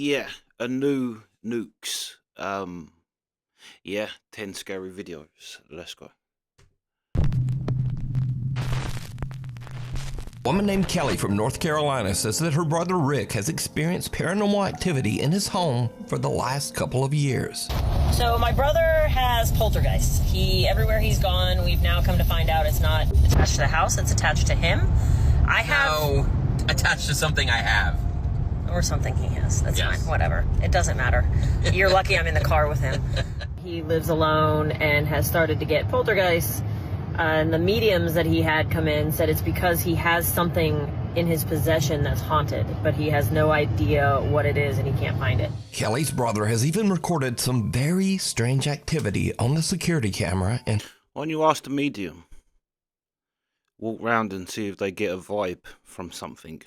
Yeah, a new Nukes. Yeah, 10 scary videos. Let's go. A woman named Kelly from North Carolina says that her brother Rick has experienced paranormal activity in his home for the last couple of years. So my brother has poltergeists. Everywhere he's gone, we've now come to find out it's not attached to the house, it's attached to him. No, attached to something I have. Or something he has. That's Yes. fine. Whatever. It doesn't matter. You're lucky I'm in the car with him. He lives alone and has started to get poltergeists. And the mediums that he had come in said it's because he has something in his possession that's haunted, but he has no idea what it is and he can't find it. Kelly's brother has even recorded some very strange activity on the security camera and Why don't you ask the medium? Walk round and see if they get a vibe from something.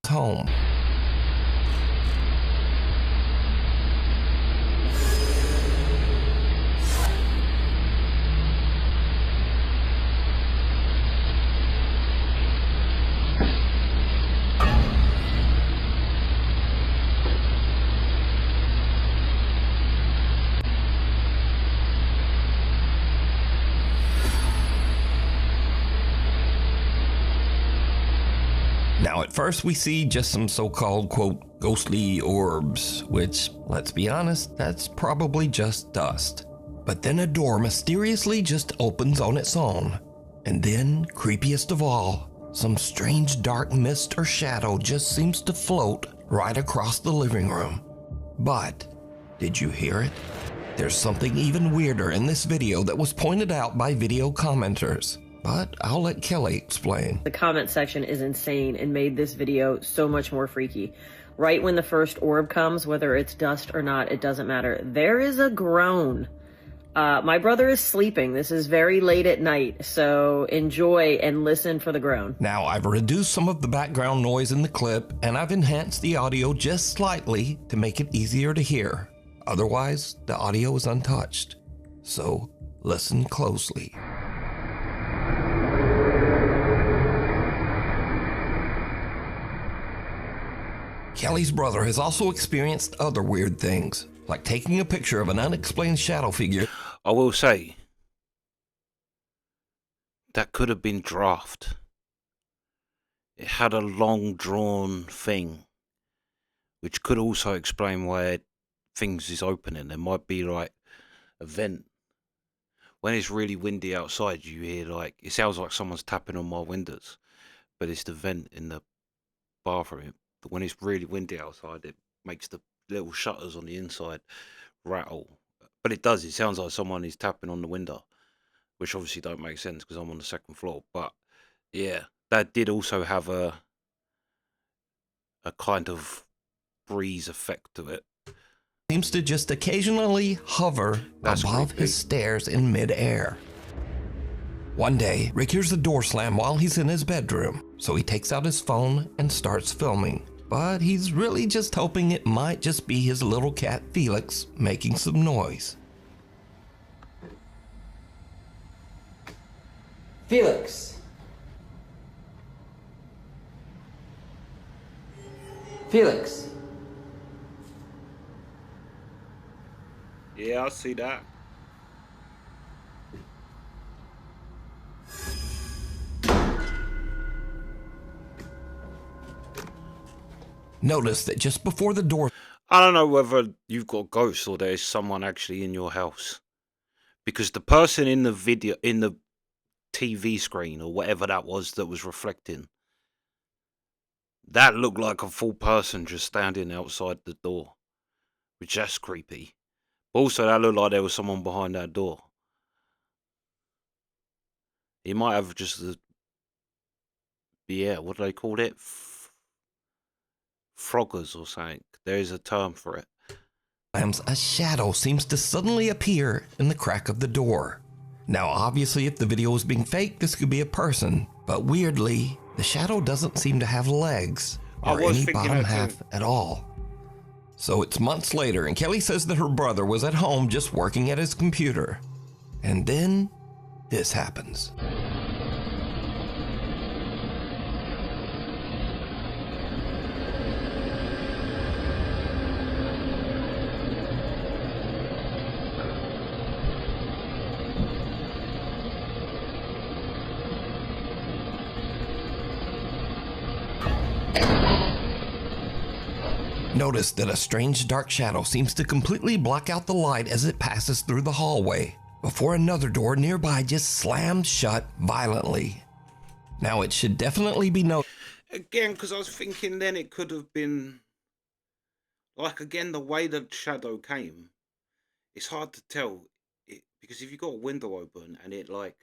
home. Now, at first we see just some so-called, quote, ghostly orbs, which, let's be honest, that's probably just dust. But then a door mysteriously just opens on its own. And then, creepiest of all, some strange dark mist or shadow just seems to float right across the living room. But, did you hear it? There's something even weirder in this video that was pointed out by video commenters. But I'll let Kelly explain. The comment section is insane and made this video so much more freaky. Right when the first orb comes, whether it's dust or not, it doesn't matter. There is a groan. My brother is sleeping. This is very late at night, so enjoy and listen for the groan. Now, I've reduced some of the background noise in the clip, and I've enhanced the audio just slightly to make it easier to hear. Otherwise, the audio is untouched. So, listen closely. Kelly's brother has also experienced other weird things, like taking a picture of an unexplained shadow figure. I will say, that could have been draft. It had a long drawn thing, which could also explain why things is opening. There might be like a vent. When it's really windy outside, you hear like, it sounds like someone's tapping on my windows, but it's the vent in the bathroom. But when it's really windy outside, it makes the little shutters on the inside rattle. But it does, it sounds like someone is tapping on the window, which obviously don't make sense because I'm on the second floor. But yeah, that did also have a kind of breeze effect to it. Seems to just occasionally hover That's above creepy. his stairs in midair. One day, Rick hears the door slam while he's in his bedroom, so he takes out his phone and starts filming. But he's really just hoping it might just be his little cat Felix making some noise. Felix. Felix. Yeah, I see that. Notice that just before the door, I don't know whether you've got ghosts or there's someone actually in your house. Because the person in the video, in the TV screen or whatever that was reflecting, that looked like a full person just standing outside the door. Which that's creepy. But also that looked like there was someone behind that door. He might have just yeah, what do they call it? Froggers or something. There is a term for it. a shadow seems to suddenly appear in the crack of the door. Now, obviously, if the video is being faked, this could be a person. But weirdly, the shadow doesn't seem to have legs or any bottom half at all. So it's months later, and Kelly says that her brother was at home just working at his computer. And then this happens. Notice that a strange dark shadow seems to completely block out the light as it passes through the hallway, before another door nearby just slams shut violently. Now it should definitely be noted. Again, because I was thinking then it could have been, like, again, the way the shadow came, it's hard to tell, because if you got a window open and it like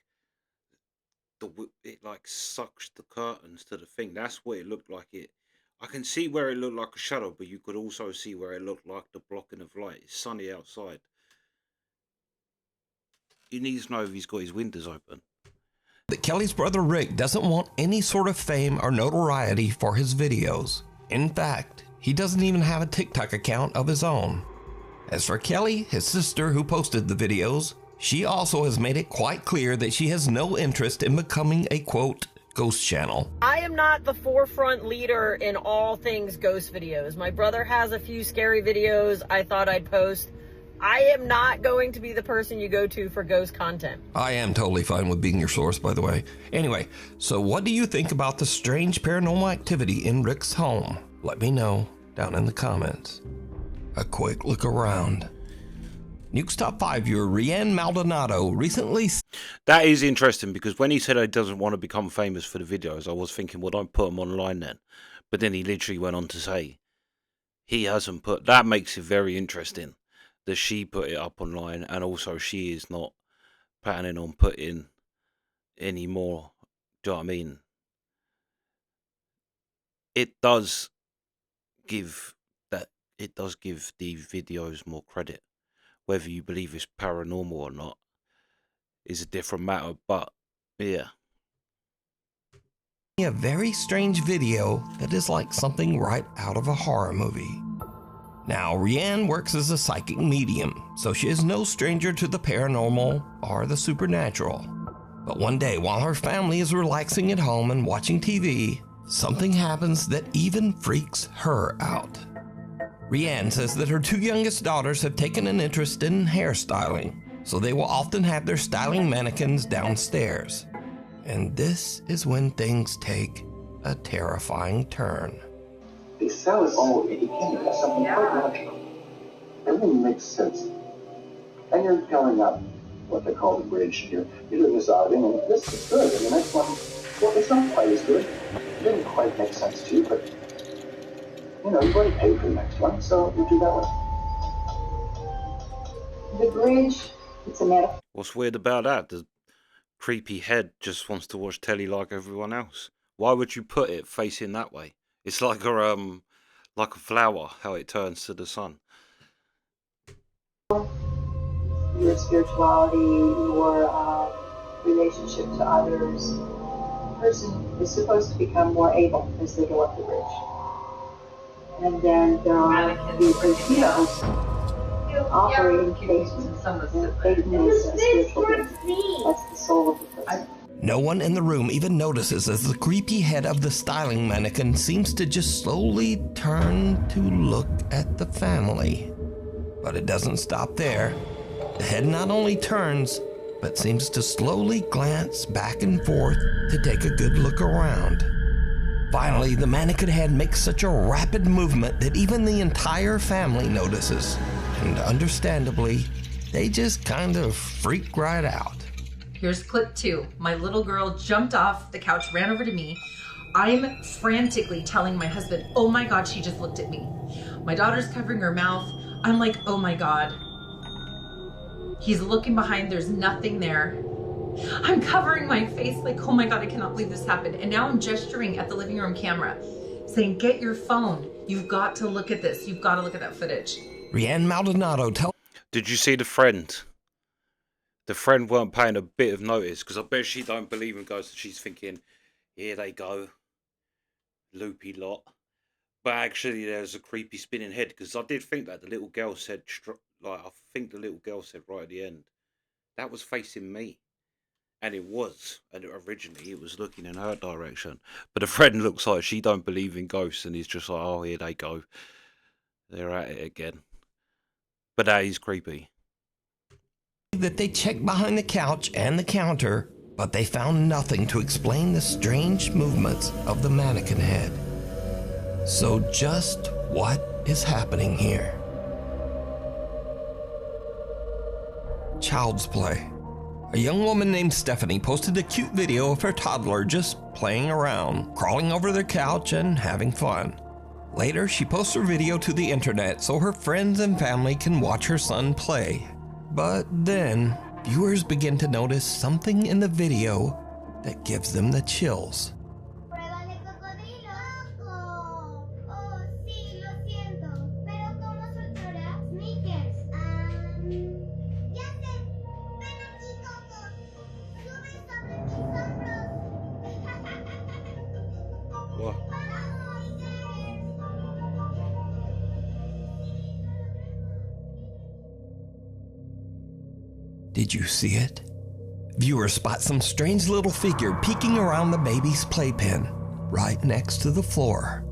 sucks the curtains to the thing, that's what it looked like. I can see where it looked like a shadow, but you could also see where it looked like the blocking of light. It's sunny outside. You need to know if he's got his windows open. That Kelly's brother Rick doesn't want any sort of fame or notoriety for his videos. In fact, he doesn't even have a TikTok account of his own. As for Kelly, his sister who posted the videos, she also has made it quite clear that she has no interest in becoming a quote ghost channel. I am not the forefront leader in all things ghost videos. My brother has a few scary videos I thought I'd post. I am not going to be the person you go to for ghost content. I am totally fine with being your source, by the way. Anyway, so what do you think about the strange paranormal activity in Rick's home? Let me know down in the comments. A quick look around. Nukes Top 5 viewer Rianne Maldonado recently... That is interesting, because when he said he doesn't want to become famous for the videos, I was thinking, well, don't put them online then. But then he literally went on to say he hasn't put... That makes it very interesting that she put it up online, and also she is not planning on putting any more. Do you know what I mean? It does give the videos more credit. Whether you believe it's paranormal or not is a different matter, but yeah. A very strange video that is like something right out of a horror movie. Now, Rianne works as a psychic medium, so she is no stranger to the paranormal or the supernatural. But one day, while her family is relaxing at home and watching TV, something happens that even freaks her out. Rianne says that her two youngest daughters have taken an interest in hairstyling, so they will often have their styling mannequins downstairs. And this is when things take a terrifying turn. They sell it all independently, something quite logical. Everything makes sense. And you're going up what they call the bridge. You're doing this outing, and this is good. And the next one, well, it's not quite as good. It didn't quite make sense to you, but you know, you've already paid for the next one, so you do that one. The bridge, it's a metaphor. What's weird about that? The creepy head just wants to watch telly like everyone else. Why would you put it facing that way? It's like a flower, how it turns to the sun. Your spirituality, your relationship to others. The person is supposed to become more able as they go up the bridge. And then there are the torpedoes operating cases, and Satan is a spiritual being. That's the soul of the person. No one in the room even notices as the creepy head of the styling mannequin seems to just slowly turn to look at the family. But it doesn't stop there. The head not only turns, but seems to slowly glance back and forth to take a good look around. Finally, the mannequin head makes such a rapid movement that even the entire family notices. And understandably, they just kind of freak right out. Here's clip 2. My little girl jumped off the couch, ran over to me. I'm frantically telling my husband, oh my God, she just looked at me. My daughter's covering her mouth. I'm like, oh my God. He's looking behind, there's nothing there. I'm covering my face like, oh my God, I cannot believe this happened. And now I'm gesturing at the living room camera, saying, get your phone. You've got to look at this. You've got to look at that footage. Rianne Maldonado Did you see the friend? The friend weren't paying a bit of notice, because I bet she don't believe in ghosts. She's thinking, here they go, loopy lot. But actually, there's a creepy spinning head, because I did think that the little girl said, I think the little girl said right at the end, that was facing me. And it was, and originally it was looking in her direction. But the friend looks like she don't believe in ghosts, and he's just like, oh, here they go. They're at it again. But that is creepy. that they checked behind the couch and the counter, but they found nothing to explain the strange movements of the mannequin head. So just what is happening here? Child's play. A young woman named Stephanie posted a cute video of her toddler just playing around, crawling over their couch and having fun. Later, she posts her video to the internet so her friends and family can watch her son play. But then, viewers begin to notice something in the video that gives them the chills. What? Did you see it? Viewers spot some strange little figure peeking around the baby's playpen, right next to the floor.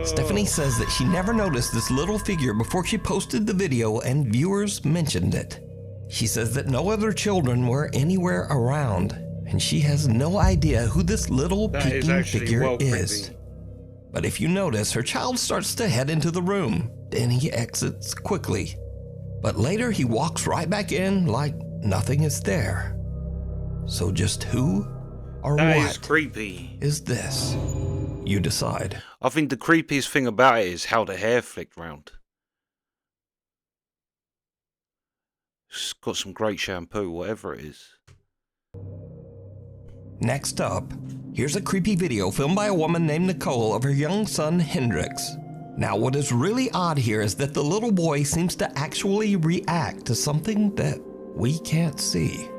Stephanie says that she never noticed this little figure before she posted the video and viewers mentioned it. She says that no other children were anywhere around, and she has no idea who this little peeking figure is. But if you notice, her child starts to head into the room, then he exits quickly. But later he walks right back in like nothing is there. So just who or That what is creepy. is this? You decide. I think the creepiest thing about it is how the hair flicked round. It's got some great shampoo, whatever it is. Next up, here's a creepy video filmed by a woman named Nicole of her young son Hendrix. Now what is really odd here is that the little boy seems to actually react to something that we can't see.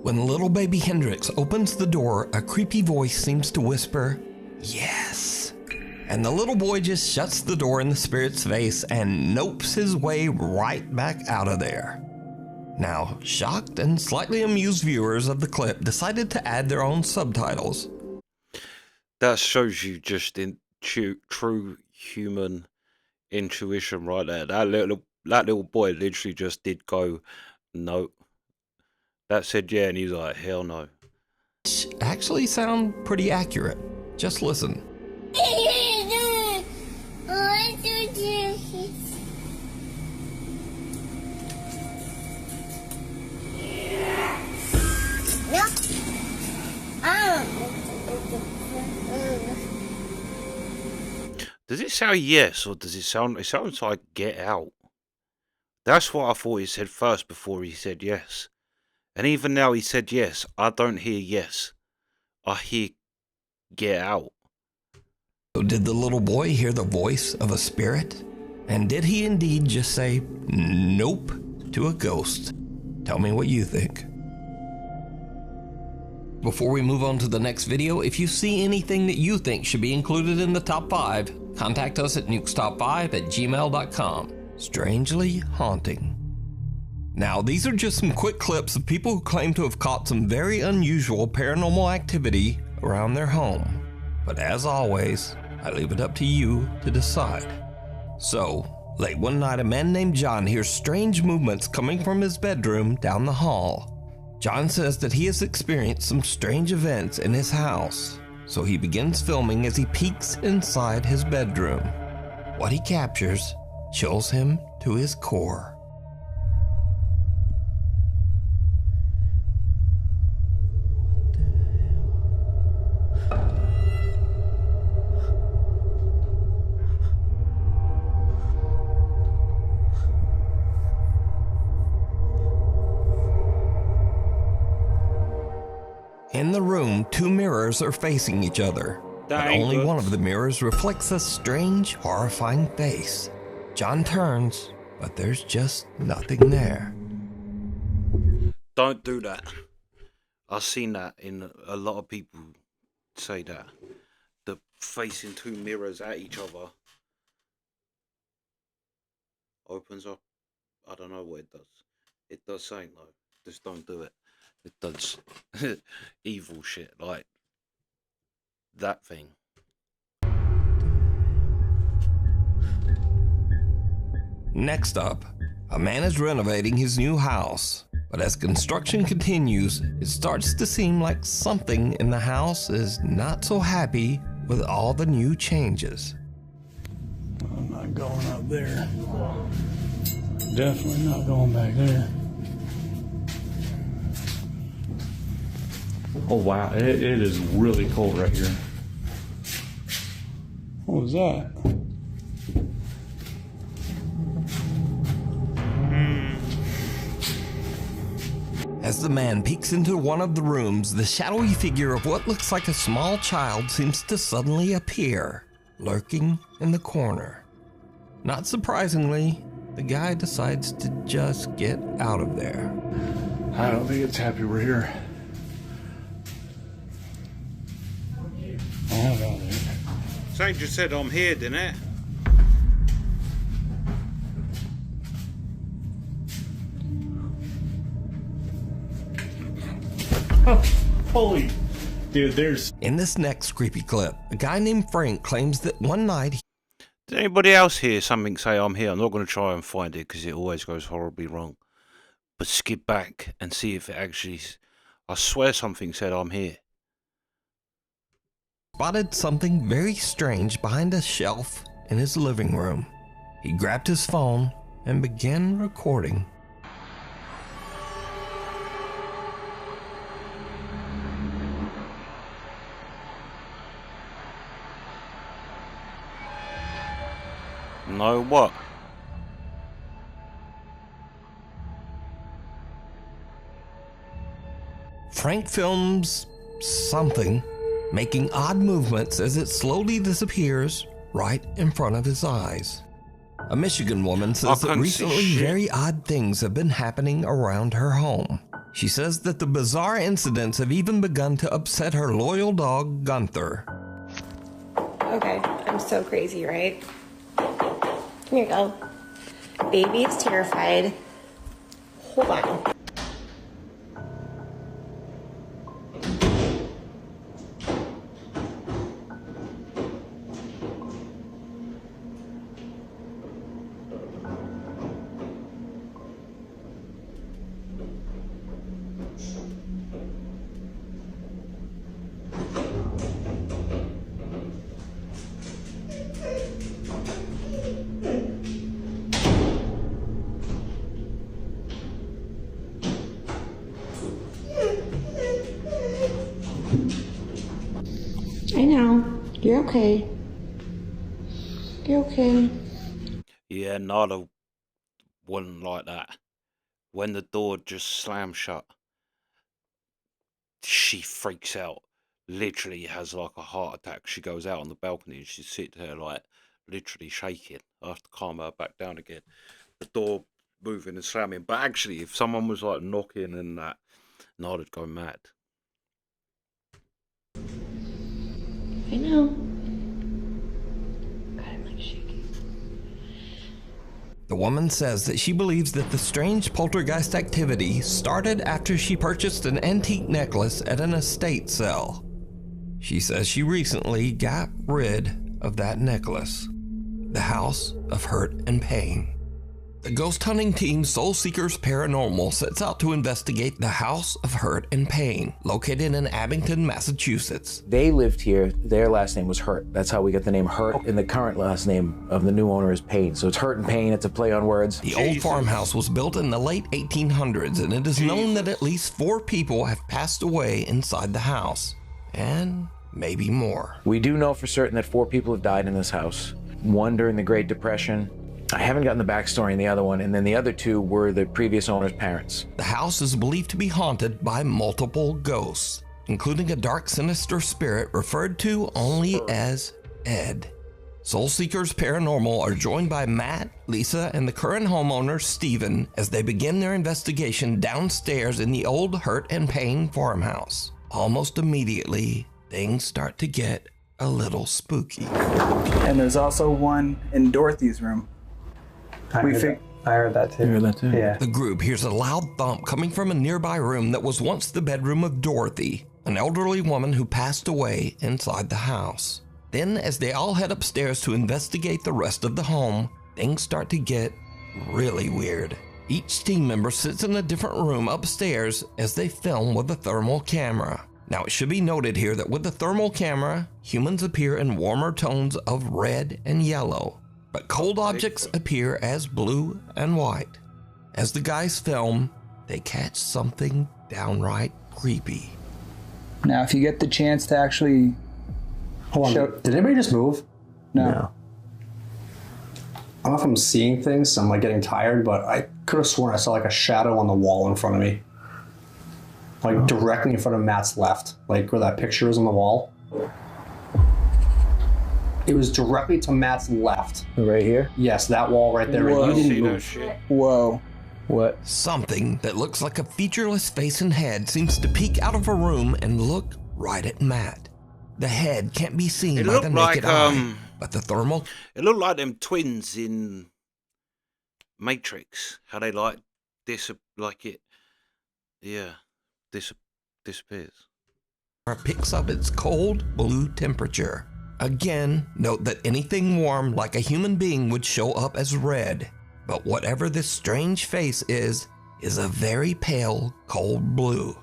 When little baby Hendrix opens the door, a creepy voice seems to whisper, "Yes." And the little boy just shuts the door in the spirit's face and nopes his way right back out of there. Now, shocked and slightly amused viewers of the clip decided to add their own subtitles. That shows you just in true human intuition right there. That little boy literally just did go, no. That said yeah, and he's like, hell no. Which actually sound pretty accurate. Just listen. Does it sound yes, or does it sound... It sounds like get out. That's what I thought he said first before he said yes. And even now he said yes. I don't hear yes. I hear get out. So did the little boy hear the voice of a spirit? And did he indeed just say nope to a ghost? Tell me what you think. Before we move on to the next video, if you see anything that you think should be included in the top 5, contact us at nukestop5@gmail.com. Strangely haunting. Now, these are just some quick clips of people who claim to have caught some very unusual paranormal activity around their home. But as always, I leave it up to you to decide. So, late one night, a man named John hears strange movements coming from his bedroom down the hall. John says that he has experienced some strange events in his house, so he begins filming as he peeks inside his bedroom. What he captures chills him to his core. In the room, 2 mirrors are facing each other, but only one of the mirrors reflects a strange, horrifying face. John turns, but there's just nothing there. Don't do that. I've seen that in a lot of people say that. The facing 2 mirrors at each other opens up. I don't know what it does. It does something though. Just don't do it. It does evil shit like that thing. Next up, a man is renovating his new house, but as construction continues, it starts to seem like something in the house is not so happy with all the new changes. I'm not going up there. Definitely not going back there. Oh wow, it is really cold right here. What was that? As the man peeks into one of the rooms, the shadowy figure of what looks like a small child seems to suddenly appear, lurking in the corner. Not surprisingly, the guy decides to just get out of there. I don't think it's happy we're here. Oh, no, Something just said I'm here, didn't it? oh, holy. Dude, there's... In this next creepy clip, a guy named Frank claims that one night Did anybody else hear something say I'm here? I'm not going to try and find it because it always goes horribly wrong. But skip back and see if it actually... I swear something said I'm here. spotted something very strange behind a shelf in his living room. He grabbed his phone and began recording. No what? Frank films something making odd movements as it slowly disappears right in front of his eyes. A Michigan woman says that recently very odd things have been happening around her home. She says that the bizarre incidents have even begun to upset her loyal dog, Gunther. Okay, I'm so crazy, right? Here you go. Baby is terrified. Hold on. I know. You're okay. You're okay. Yeah, Nada wasn't like that. When the door just slams shut, she freaks out. Literally has like a heart attack. She goes out on the balcony and she sits there like literally shaking. I have to calm her back down again. The door moving and slamming. But actually, if someone was like knocking and that, Nada'd go mad. I know. God, I'm like shaking. The woman says that she believes that the strange poltergeist activity started after she purchased an antique necklace at an estate sale. She says she recently got rid of that necklace. The House of Hurt and Pain. The ghost hunting team Soul Seekers Paranormal sets out to investigate the House of Hurt and Pain, located in Abington, Massachusetts. They lived here. Their last name was Hurt. That's how we got the name Hurt, and the current last name of the new owner is Pain. So it's Hurt and Pain. It's a play on words. The old farmhouse was built in the late 1800s, and it is known that at least 4 people have passed away inside the house, and maybe more. We do know for certain that 4 people have died in this house. 1 during the Great Depression. I haven't gotten the backstory in the other one, and then the other 2 were the previous owner's parents. The house is believed to be haunted by multiple ghosts, including a dark, sinister spirit referred to only as Ed. Soul Seekers Paranormal are joined by Matt, Lisa, and the current homeowner, Steven, as they begin their investigation downstairs in the old Hurt and Pain farmhouse. Almost immediately, things start to get a little spooky. And there's also one in Dorothy's room. I heard that too. Yeah. The group hears a loud thump coming from a nearby room that was once the bedroom of Dorothy, an elderly woman who passed away inside the house. Then, as they all head upstairs to investigate the rest of the home, things start to get really weird. Each team member sits in a different room upstairs as they film with a thermal camera. Now it should be noted here that with the thermal camera, humans appear in warmer tones of red and yellow, but cold objects appear as blue and white. As the guys film, they catch something downright creepy. Now, if you get the chance to actually... Hold on, did anybody just move? No. I don't know if I'm seeing things, so I'm like getting tired, but I could have sworn I saw like a shadow on the wall in front of me. Like directly in front of Matt's left, like where that picture is on the wall. It was directly to Matt's left. Right here? Yes, that wall right there. Whoa. You didn't move. Whoa. What? Something that looks like a featureless face and head seems to peek out of a room and look right at Matt. The head can't be seen by the naked eye, but the thermal... It looked like them twins in Matrix. How they disappears. Picks up its cold blue temperature. Again, note that anything warm like a human being would show up as red. But whatever this strange face is a very pale, cold blue.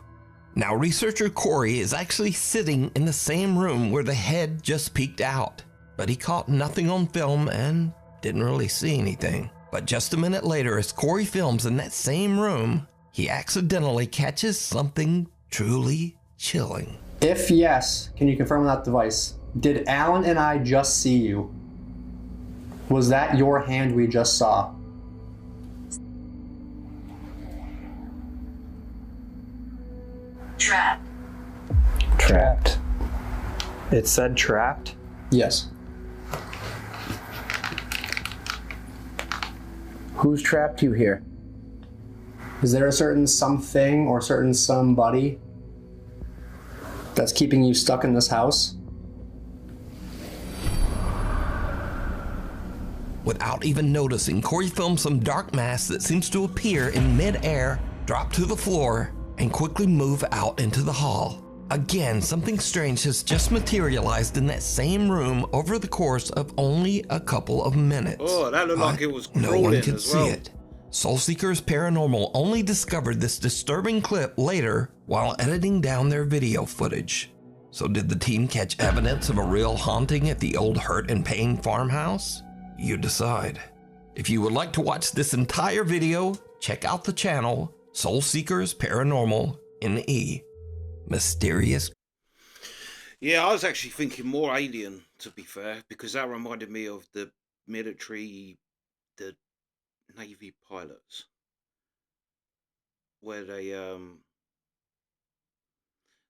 Now, researcher Corey is actually sitting in the same room where the head just peeked out, but he caught nothing on film and didn't really see anything. But just a minute later, as Corey films in that same room, he accidentally catches something truly chilling. If yes, can you confirm on that device? Did Alan and I just see you? Was that your hand we just saw? Trapped. Trapped. It said trapped? Yes. Who's trapped you here? Is there a certain something or certain somebody that's keeping you stuck in this house? Without even noticing, Corey films some dark mass that seems to appear in mid-air, drop to the floor, and quickly move out into the hall. Again, something strange has just materialized in that same room over the course of only a couple of minutes. Oh, that looked like it was crawling no one could as see well. it. Soul Seekers Paranormal only discovered this disturbing clip later while editing down their video footage. So did the team catch evidence of a real haunting at the old Hurt and Pain farmhouse? You decide. If you would like to watch this entire video, check out the channel Soul Seekers Paranormal NE. Mysterious. Yeah, I was actually thinking more Alien, to be fair, because that reminded me of the military, the Navy pilots, where they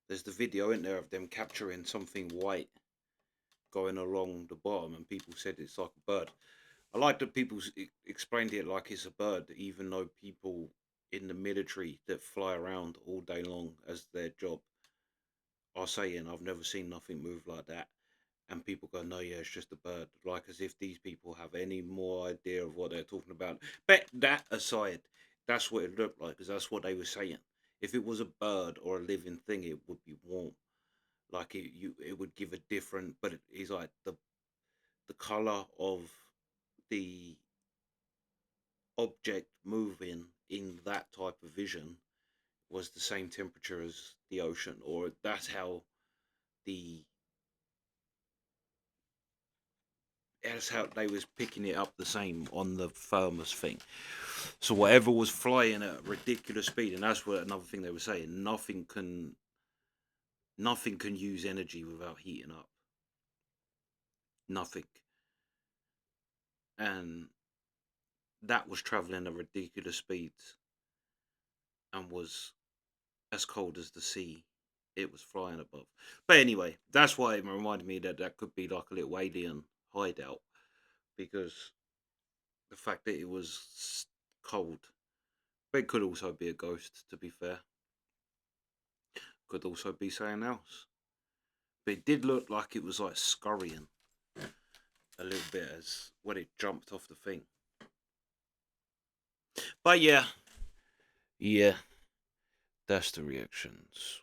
there's the video in there of them capturing something white going along the bottom, and people said it's like a bird. I like that people explained it like it's a bird, even though people in the military that fly around all day long as their job are saying, I've never seen nothing move like that. And people go, no, yeah, it's just a bird. Like as if these people have any more idea of what they're talking about. But that aside, that's what it looked like, because that's what they were saying. If it was a bird or a living thing, it would be warm. Like it would give a different, but it's like the color of the object moving in that type of vision was the same temperature as the ocean, or that's how they was picking it up the same on the thermos thing. So whatever was flying at a ridiculous speed, and that's what another thing they were saying, nothing can use energy without heating up. Nothing. And that was traveling at ridiculous speeds and was as cold as the sea it was flying above. But anyway, that's why it reminded me that could be like a little alien hideout, because the fact that it was cold. But it could also be a ghost, to be fair. Could also be something else. But it did look like it was like scurrying a little bit as when it jumped off the thing. But yeah, that's the reactions.